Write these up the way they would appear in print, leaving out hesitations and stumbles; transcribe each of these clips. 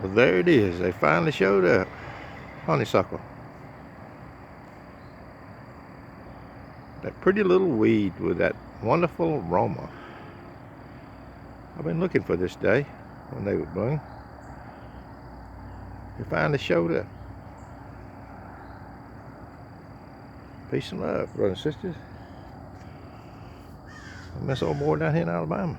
Well, there it is. They finally showed up. Honeysuckle. That pretty little weed with that wonderful aroma. I've been looking for this day when they would bloom. They finally showed up. Peace and love, brothers and sisters. I miss old boy down here in Alabama.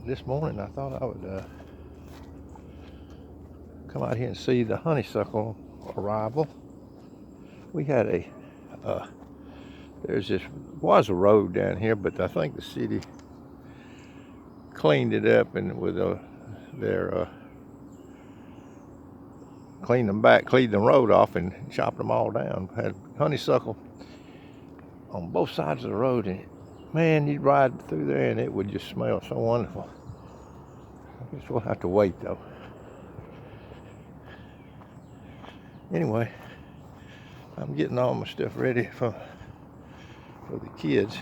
This morning I thought I would come out here and see the honeysuckle arrival. We had was a road down here, but I think the city cleaned it up and with cleaned them back, cleaned the road off and chopped them all down. Had honeysuckle on both sides of the road, and man, you'd ride through there and it would just smell so wonderful. I guess we'll have to wait though. Anyway, I'm getting all my stuff ready for the kids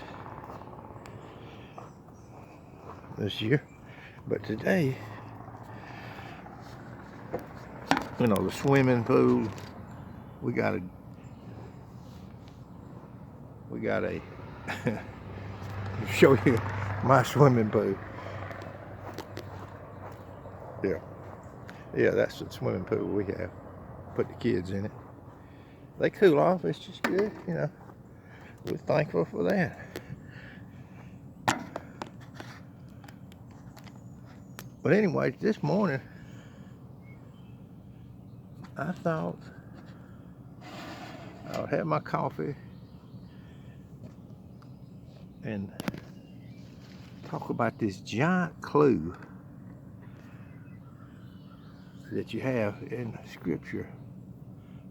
this year. But today, the swimming pool, we got a show you my swimming pool. Yeah, that's the swimming pool we have. Put the kids in it. They cool off, it's just good, We're thankful for that. But anyway, this morning, I thought I would have my coffee and talk about this giant clue that you have in Scripture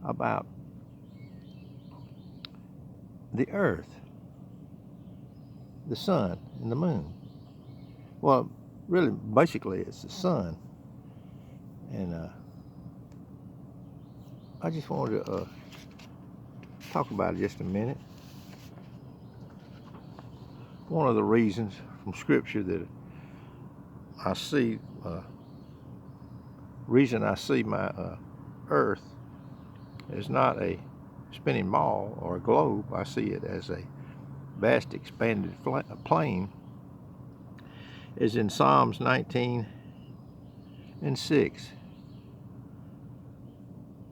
about the earth, the sun, and the moon. Well, really, basically, it's the sun. And I just wanted to talk about it just a minute. One of the reasons from Scripture that I see, my earth is not a spinning ball or a globe. I see it as a vast expanded plain, is in Psalms 19 and 6.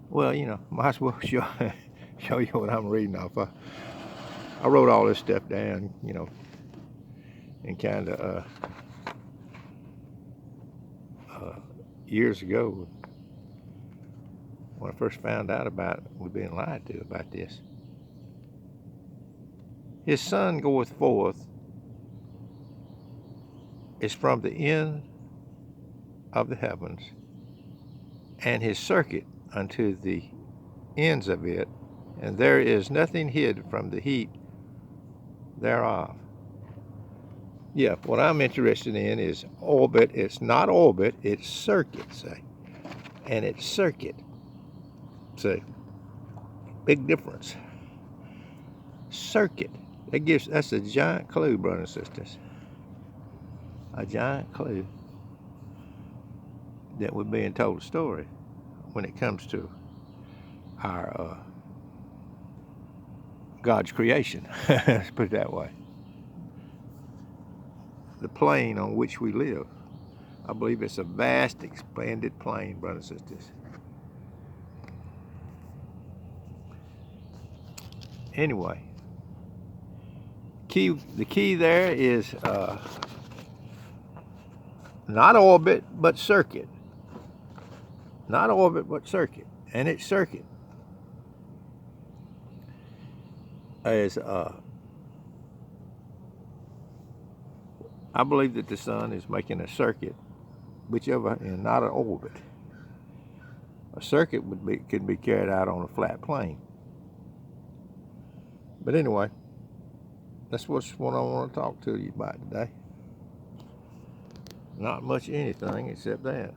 Well, might as well show you what I'm reading off. I wrote all this stuff down, and kind of years ago when I first found out about we've been lied to about this. His sun goeth forth is from the end of the heavens, and his circuit unto the ends of it, and there is nothing hid from the heat thereof. Yeah, what I'm interested in is orbit. It's not orbit, it's circuit, say. And it's circuit. See, big difference. Circuit. That's a giant clue, brothers and sisters. A giant clue that we're being told a story when it comes to our God's creation. Let's put it that way. The plane on which we live. I believe it's a vast, expanded plane, brothers and sisters. Anyway, the key there is not orbit, but circuit. Not orbit, but circuit. And its circuit is, I believe that the sun is making a circuit, and not an orbit. A circuit could be carried out on a flat plane. But anyway, that's what I want to talk to you about today. Not much anything except that.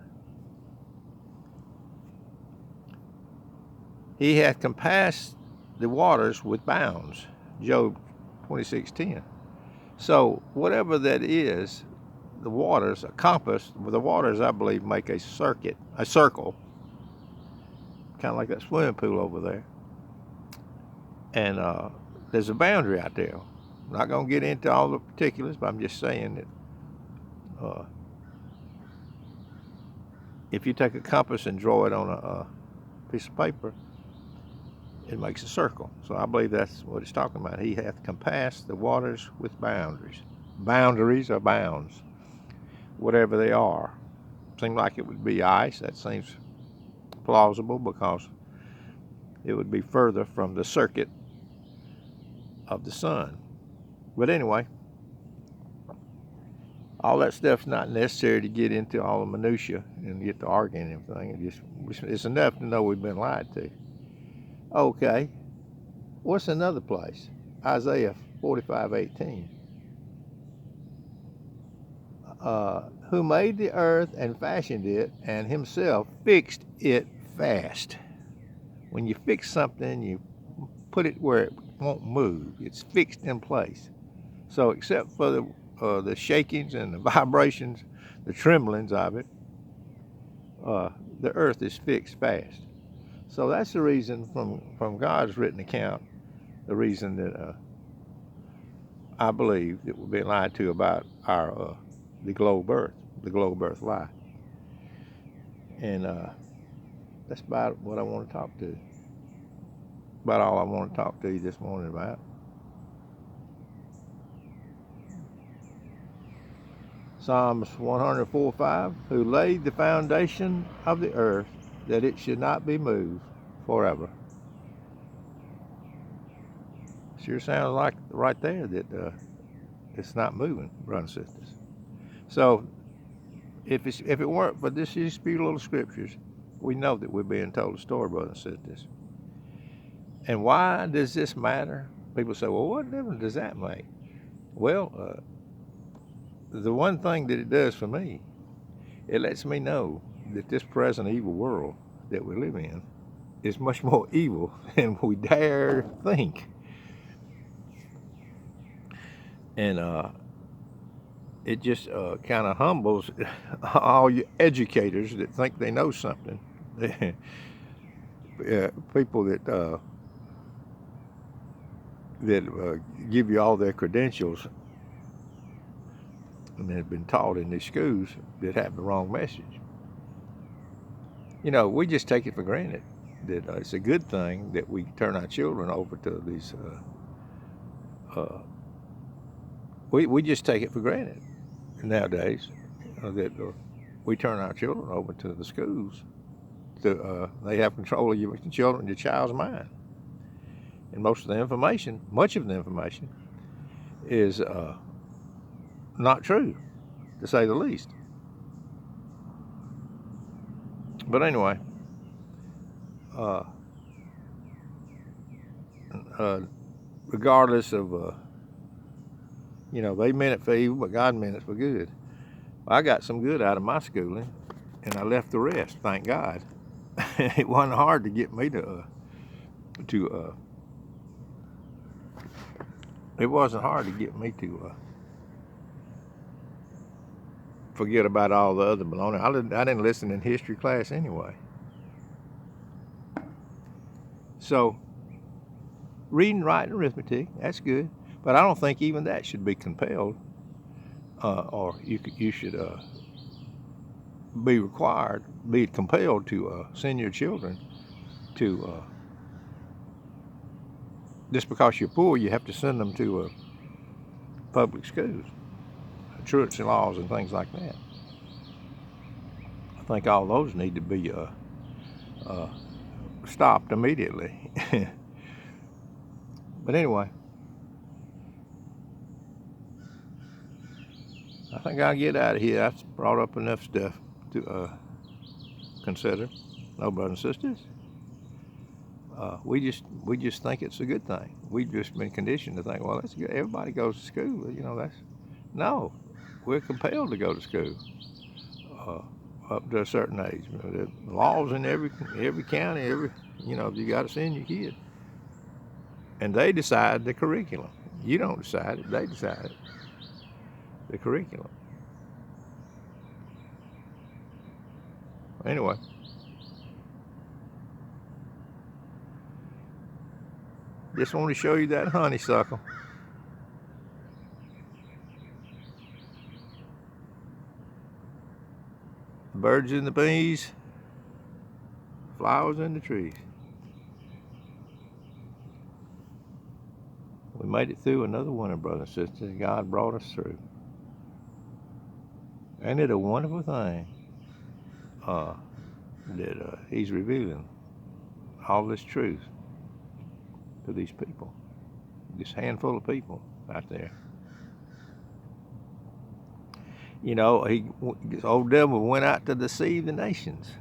He hath compassed the waters with bounds. Job 26:10. So whatever that is, the waters, a compass, the waters, I believe, make a circle, kind of like that swimming pool over there. And there's a boundary out there. I'm not going to get into all the particulars, but I'm just saying that if you take a compass and draw it on a piece of paper, it makes a circle. So I believe that's what it's talking about. He hath compassed the waters with boundaries. Boundaries or bounds, whatever they are. Seems like it would be ice. That seems plausible because it would be further from the circuit of the sun. But anyway, all that stuff's not necessary to get into all the minutia and get to arguing and everything. It's enough to know we've been lied to. Okay, what's another place? Isaiah 45:18. Who made the earth and fashioned it, and himself fixed it fast. When you fix something, you put it where it won't move. It's fixed in place. So except for the shakings and the vibrations, the tremblings of it, the earth is fixed fast. So that's the reason from God's written account, the reason that I believe that we're being lied to about our the globe earth lie. And that's about what I want to talk to. About all I want to talk to you this morning about. Psalms 104:5, who laid the foundation of the earth, that it should not be moved forever. Sure sounds like right there that it's not moving, brothers and sisters. So if it weren't for these few little scriptures, we know that we're being told a story, brothers and sisters. And why does this matter? People say, well, what difference does that make? Well, the one thing that it does for me, it lets me know that this present evil world that we live in is much more evil than we dare think. And it just kind of humbles all you educators that think they know something. People that give you all their credentials and have been taught in these schools that have the wrong message. You know, we just take it for granted that it's a good thing that we turn our children over to these. We just take it for granted nowadays that we turn our children over to the schools. They have control of your child's mind, and much of the information, is not true, to say the least. But anyway, regardless of, they meant it for evil, but God meant it for good. Well, I got some good out of my schooling, and I left the rest, thank God. It wasn't hard to get me it wasn't hard to get me to forget about all the other baloney. I didn't listen in history class anyway. So, reading, writing, arithmetic, that's good. But I don't think even that should be compelled, or you should be compelled to send your children to, just because you're poor, you have to send them to public schools, truancy laws and things like that. I think all those need to be stopped immediately. But anyway, I think I'll get out of here. I've brought up enough stuff to consider. No, brothers and sisters. We just think it's a good thing. We've just been conditioned to think, well, that's good. Everybody goes to school. No. We're compelled to go to school. up to a certain age. The laws in every county, you got to send your kid, and they decide the curriculum. You don't decide it; they decide it. The curriculum. Anyway, just want to show you that honeysuckle. Birds in the bees, flowers in the trees. We made it through another winter, brothers and sisters. God brought us through. Ain't it a wonderful thing that He's revealing all this truth to these people, this handful of people out there. You know, this old devil went out to deceive the nations.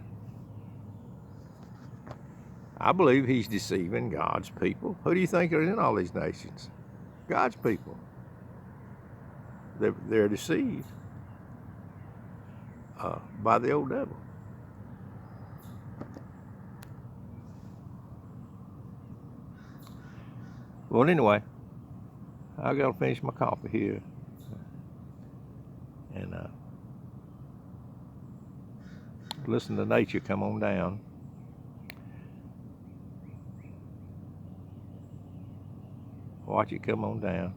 I believe he's deceiving God's people. Who do you think are in all these nations? God's people. They're deceived by the old devil. Well, anyway, I gotta finish my coffee here, and listen to nature come on down. Watch it come on down.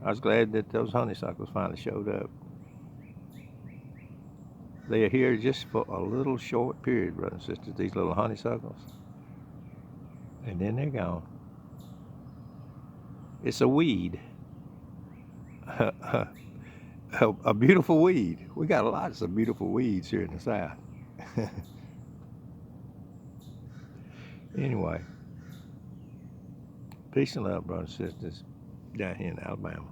I was glad that those honeysuckles finally showed up. They are here just for a little short period, brothers and sisters, these little honeysuckles. And then they're gone. It's a weed. A beautiful weed. We got lots of beautiful weeds here in the South. Anyway, peace and love, brothers and sisters, down here in Alabama.